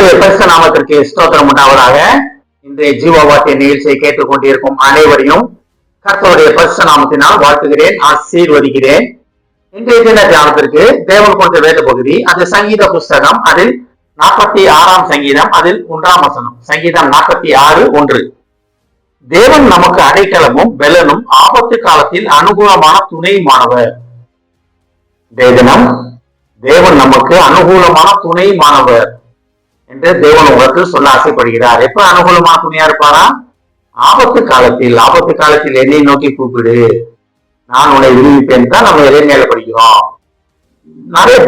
கர்த்தருடைய பரிசுத்த நாமத்திற்கு ஸ்தோத்திரம் உண்டாவதாக. இன்றைய ஜீவவார்த்தை நிகழ்ச்சியை கேட்டுக் கொண்டிருக்கும் அனைவரையும் கர்த்தருடைய பரிசுத்த நாமத்தினால் வாழ்த்துகிறேன், ஆசீர்வதிக்கிறேன். இன்றைய தின தியானத்திற்கு தேவன் கொடுத்த வேத பகுதி அது சங்கீத புஸ்தகம், அதில் 46ஆம் சங்கீதம், அதில் 1ஆம் வசனம். சங்கீதம் 46:1. தேவன் நமக்கு அடைக்கலமும் பெலனும் ஆபத்து காலத்தில் அனுகூலமான துணையுமானவர். தேவன் நமக்கு அனுகூலமான துணையுமானவர் என்று தேவன் உங்களுக்கு சொல்ல ஆசைப்படுகிறார். எப்ப அனுகூலமான துணையா இருப்பாரா? ஆபத்து காலத்தில் என்னை நோக்கி கூப்பிடு, நான் உன்னை விடுவிப்பேன் தான் நம்ம இளைஞர்ல படிக்கிறோம். நிறைய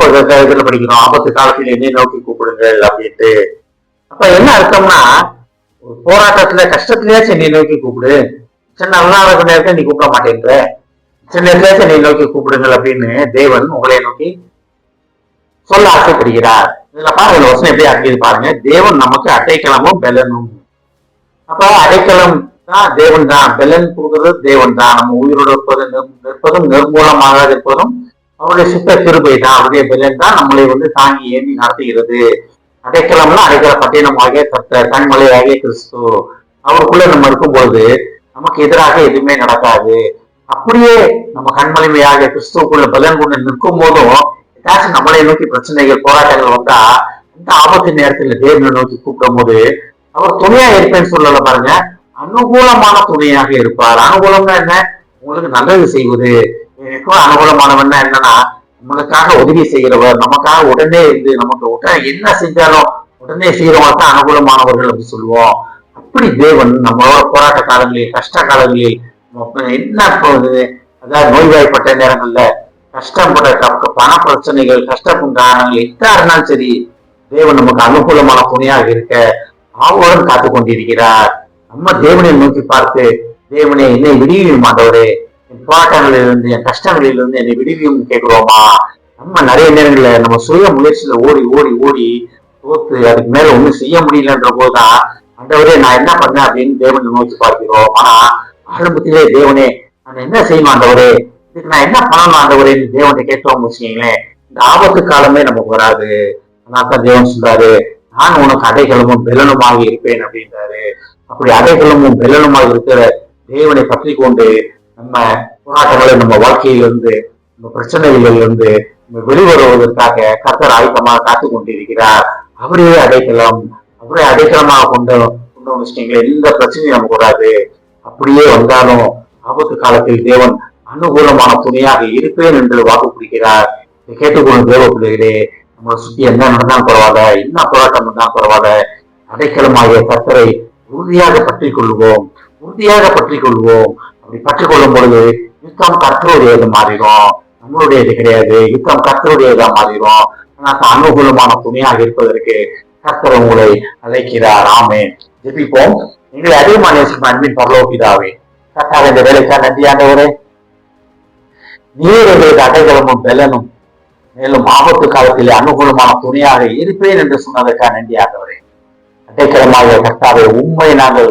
இதுல படிக்கிறோம், ஆபத்து காலத்தில் என்னை நோக்கி கூப்பிடுங்கள் அப்படின்ட்டு. அப்ப என்ன அர்த்தம்னா, ஒரு போராட்டத்துல கஷ்டத்திலேயாச்சும் என்னை நோக்கி கூப்பிடு, சின்ன நல்லா இருக்கிற நேரத்தை நீ கூப்பிட மாட்டேன்ற, சின்ன நேரத்திலேயாச்சும் என்னை நோக்கி கூப்பிடுங்கள் அப்படின்னு தேவன் உங்களை நோக்கி சொல்ல ஆசைப்படுகிறார். இதுல பாருங்க, வசனம் எப்படி அடங்கியது பாருங்க. தேவன் நமக்கு அடைக்கலமும் பெலனும். அப்ப அடைக்கலம் தான் தேவன் தான், பெலன் கொடுக்கிறது தேவன் தான். நம்ம உயிரோடு இருப்பதும் நிர்மூலமாக இருப்பதும் அவருடைய சுத்த கிருபை தான். அவருடைய பெலன் தான் நம்மளை தாங்கி ஏந்தி நடத்துகிறது. அடைக்கலம்னா அடைக்கல பட்டினமாகிய கர்த்தர், கண்மலையாகிய கிறிஸ்து. அவருக்குள்ள நம்ம இருக்கும்போது நமக்கு எதிராக எதுவுமே நடக்காது. அப்படியே நம்ம கண்மலைமையாக கிறிஸ்துவுக்குள்ள பலன் கொண்டு நிற்கும் போதும் ஏதாச்சும் நம்மளை நோக்கி பிரச்சனைகள் போராட்டங்கள் வந்தா, இந்த ஆபத்து நேரத்துல தேவனை நோக்கி கூப்பிடும் போது அவர் துணையா இருப்பேன்னு சொல்லல பாருங்க, அனுகூலமான துணையாக இருப்பார். அனுகூலம்னா என்ன? உங்களுக்கு நல்லது செய்வது. அனுகூலமானவன்னா என்னன்னா, நம்மளுக்காக உதவி செய்கிறவர், நமக்காக உடனே இருந்து நமக்கு உடனே என்ன செஞ்சாலும் உடனே செய்யறவங்க தான் அனுகூலமானவர்கள் அப்படி சொல்லுவோம். அப்படி தேவன் நம்மளோட போராட்ட காலங்களில், கஷ்ட காலங்களில், என்ன அதாவது நோய்வாய்ப்பட்ட நேரங்கள்ல, கஷ்டப்பட்ட பண பிரச்சனைகள், கஷ்டப்பட்டாங்க எத்தா இருந்தாலும் சரி, தேவன் நமக்கு அனுகூலமான துணையாக இருக்க ஆவலுடன் காத்து கொண்டிருக்கிறார். நம்ம தேவனை நோக்கி பார்த்து, தேவனே என்னை விடுவியும் ஆண்டவரே, என் போராட்டங்களிலிருந்து, என் கஷ்டங்களிலிருந்து என்னை விடுவியும் கேட்கிறோமா? நம்ம நிறைய நேரங்கள்ல நம்ம சுய முயற்சியில ஓடி ஓடி ஓடி தோத்து அதுக்கு மேல ஒண்ணும் செய்ய முடியலன்ற போதுதான், ஆண்டவரே நான் என்ன பண்ணேன் அப்படின்னு தேவனை நோக்கி பார்க்கிறோம். ஆனா ஆரம்பத்திலே தேவனே நான் என்ன செய்யணும் ஆண்டவரே, இதுக்கு நான் என்ன பண்ணணும் ஆண்டவரே தேவனை கேட்டோம்னு வச்சுக்கீங்களேன், இந்த ஆபத்து காலமே நமக்கு வராது. அதான் தேவன் சொல்றாரு, நான் உனக்கு அடைக்கலமும் பெலனுமாக இருப்பேன் அப்படின்றாரு. அப்படி அடைக்கலமும் பெலனுமாக இருக்கிற தேவனை பற்றி கொண்டு நம்ம போராட்டங்களை, நம்ம வாழ்க்கையிலிருந்து, நம்ம பிரச்சனைகளிலிருந்து நம்ம வெளிவருவதற்காக கர்த்தர் ஆயத்தமாக காத்து கொண்டிருக்கிறார். அவரே அடைக்கலம், அவரே அடைக்கலமாக கொண்டு வச்சுட்டீங்களே, எந்த பிரச்சனையும் நமக்கு வராது. அப்படியே வந்தாலும் ஆபத்து காலத்தில் தேவன் அனுகூலமான துணையாக இருப்பேன் என்று வாக்கு பிடிக்கிறார். கேட்டுக்கொள்ளும் தேவ பிள்ளைகளே, நம்மளை சுற்றி என்ன நடந்தாலும் பரவாயில்ல, என்ன போராட்டம் இருந்தாலும் பரவாயில்ல, அடைக்கலமாகிய கர்த்தரை உறுதியாக பற்றி கொள்வோம். அப்படி பற்றி கொள்ளும் பொழுது யுத்தம் கர்த்தருடையது மாறிடும், நம்மளுடையது கிடையாது. யுத்தம் கர்த்தருடையதா மாறிடும். ஆனால் அனுகூலமான துணையாக இருப்பதற்கு கர்த்தர் உங்களை அழைக்கிறார். ஆமென். ஜெபிப்போம். எங்களை அதிகமான அன்பின் பரலோகிதாவே, கர்த்தாவே இந்த வேலைக்காக நன்றி ஆண்டவரே. நீர் எங்களுக்கு அடைக்கலமும் பெலனும், மேலும் ஆபத்து காலத்திலே அனுகூலமான துணையாக இருப்பேன் என்று சொன்னதற்காக நன்றி ஆண்டவரே. அடைக்கலமாக கர்த்தாவே உண்மை நாங்கள்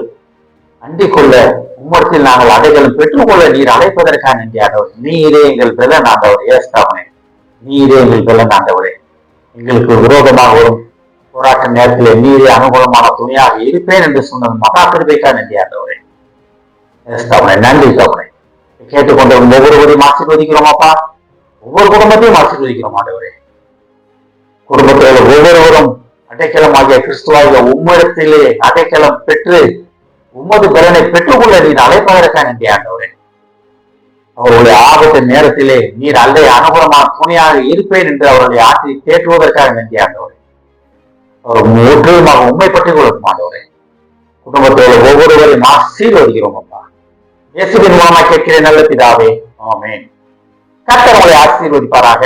அண்டிக் கொள்ள, உம்மத்தில் நாங்கள் அடைக்கலம் பெற்றுக்கொள்ள நீர் அழைப்பதற்காக நன்றி ஆண்டவரே. நீரே எங்கள் பெலன் ஆண்டவரே. ஏஸ்தாவனே, நீரே எங்கள் பெலன் ஆண்டவரே. எங்களுக்கு விரோதமாக வரும் போராட்ட நேரத்திலே நீரே அனுகூலமான துணையாக இருப்பேன் என்று சொன்ன மகா கிருபைக்காக நன்றி ஆண்டவரே. ஏஸ்தாவனே, நன்றி தாவனே. கேட்டுக்கொண்ட ஒவ்வொருவரையும் ஆசீர்வதிக்கிறோமாப்பா, ஒவ்வொரு குடும்பத்தையும் ஆசீர்வதிக்கிறோம் ஆண்டவரே. குடும்பத்தில் ஒவ்வொருவரும் அடைக்கலமாகிய கிறிஸ்துவாகிய உம்மிடத்திலே அடைக்கலம் பெற்று உமது பலனை பெற்றுக்கொள்ள நீர் அழைப்பதற்காக நன்றி ஆண்டவரே. அவருடைய ஆபத்து நேரத்திலே நீர் அல்லை அனுகூலமான துணையாக இருப்பேன் என்று அவருடைய ஆட்சி தேற்றுவதற்காக நன்றி ஆண்டவரே. அவர் முற்றிலுமாக உண்மை பற்றி கொள்ளும் ஆண்டவரே. குடும்பத்தோடு ஒவ்வொருவரையும் ஆசீர்வதிக்கிறோம் அப்பா. இயேசுவின் மூலமாக கேட்கிறேன் நல்ல பிதாவே. ஆமென். கர்த்தர் உங்களை ஆசீர்வதிப்பாராக.